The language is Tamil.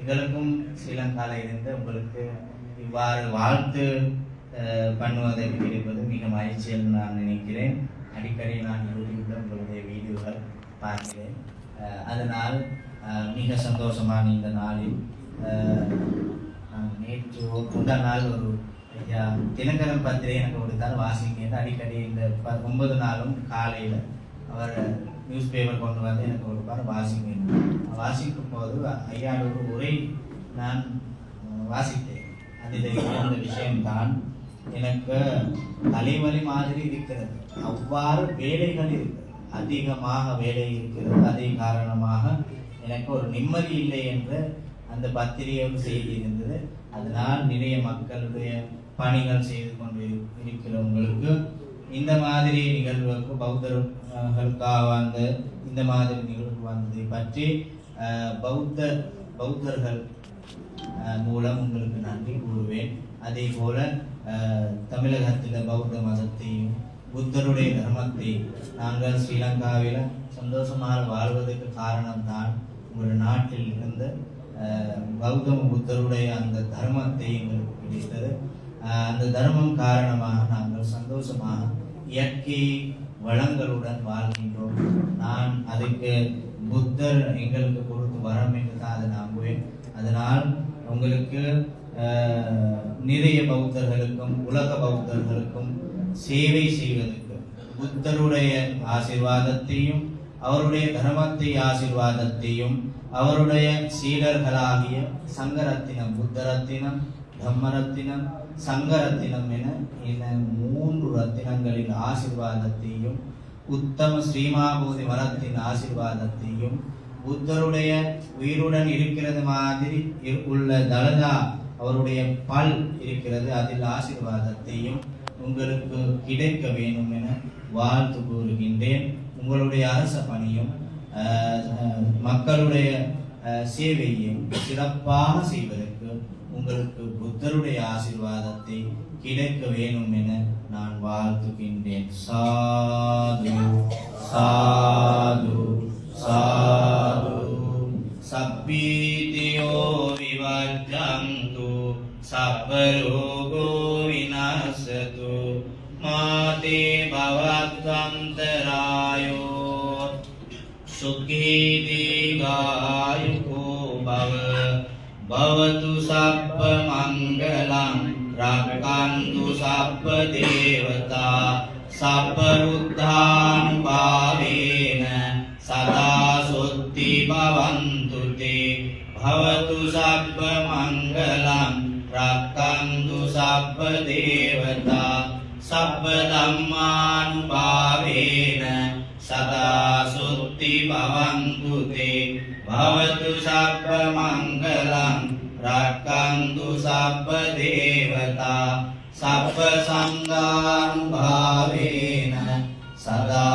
எங்களுக்கும் ஸ்ரீலங்காவில் இருந்து உங்களுக்கு இவ்வாறு வாழ்த்து பண்ணுவதை இருப்பது மிக மகிழ்ச்சி என்று நான் நினைக்கிறேன். அடிக்கடி நான் யூடியூப்பில் உங்களுடைய வீடியோகள் பார்க்கிறேன். அதனால் மிக சந்தோஷமான இந்த நாளில் நேற்று முதல் நாள் ஒரு தினகரன் பத்திரிகை எனக்கு கொடுத்தால் வாசிக்க அடிக்கடி இந்த 9 நாளும் காலையில் அவர் நியூஸ் பேப்பர் கொண்டு வந்து எனக்கு கொடுப்பார் வாசிக்கும் போது ஐயாவோட ஒரு உரை நான் வாசித்தேன். அதில் இருந்த விஷயம்தான் எனக்கு தலைவலி மாதிரி இருக்கிறது. அவ்வாறு வேலைகள் இருக்கிறது, அதிகமாக வேலை இருக்கிறது. அதே காரணமாக எனக்கு ஒரு நிம்மதி இல்லை என்று அந்த பத்திரிகையோடு செய்தி இருந்தது. அதனால் நிறைய மக்களுடைய பணிகள் செய்து கொண்டு இருக்கிறவங்களுக்கு இந்த மாதிரி நிகழ்வுக்கு பௌத்தர்களுக்காக வந்த இந்த மாதிரி நிகழ்வு வந்ததை பற்றி பௌத்தர்கள் மூலம் உங்களுக்கு நன்றி கூறுவேன். அதே போல தமிழகத்தில் பௌத்த மதத்தையும் புத்தருடைய தர்மத்தை நாங்கள் ஸ்ரீலங்காவில் சந்தோஷமாக வாழ்வதற்கு காரணம்தான் ஒரு நாட்டில் இருந்த கௌதம புத்தருடைய அந்த தர்மத்தை எங்களுக்கு கிடைத்தது. அந்த தர்மம் காரணமாக நாங்கள் சந்தோஷமாக இயற்கை வளங்களுடன் வாழ்கின்றோம். நான் அதுக்கு புத்தர் எங்களுக்கு கொடுத்து வரம் என்று தான் அதை நம்புவேன். அதனால் உங்களுக்கு நிறைய பௌத்தர்களுக்கும் உலக பௌத்தர்களுக்கும் சேவை செய்வதற்கு புத்தருடைய ஆசீர்வாதத்தையும் அவருடைய தர்மத்தை ஆசீர்வாதத்தையும் அவருடைய சீடர்களாகிய சங்கரத்தினம், புத்தரத்தினம், தம்மரத்தினம், சங்கரத்தினம் என இந்த 3 ரத்தினங்களின் ஆசீர்வாதத்தையும் உத்தம ஸ்ரீமாபூதி மரத்தின் ஆசீர்வாதத்தையும் புத்தருடைய உயிருடன் இருக்கிறது மாதிரி உள்ள தலதா அவருடைய பல் இருக்கிறது அதில் ஆசீர்வாதத்தையும் உங்களுக்கு கிடைக்க வேண்டும் என வாழ்த்து கூறுகின்றேன். உங்களுடைய அரச பணியும் மக்களுடைய சேவையும் சிறப்பாக செய்வதற்கு உங்களுக்கு புத்தருடைய ஆசீர்வாதத்தை கிடைக்க வேண்டும் என நான் வாழ்த்துகின்றேன். சாது சாது சாது. சப்பீதியோ விவஜ்ஜந்து சப்பரோகோ விநாசது மாதே பவத்வந்தராயோ சுகீ தீர்காயுகோ பவ பவது சப்ப மங்களம் ரக்ஷந்து சப்ப தேவதா சப்ப ருத்தானுபாவேன சதா சுத்தி பவந்து தே பவது சப்ப மங்களம் ரக்ஷந்து சப்ப தேவதா சப்ப தம்மானுபாவேன சதா சுத்தி பவந்து தே பவது சப்ப மங்களம் ரக்ஷந்து சப்ப தேவதா சப்ப சங்கானுபாவேன சதா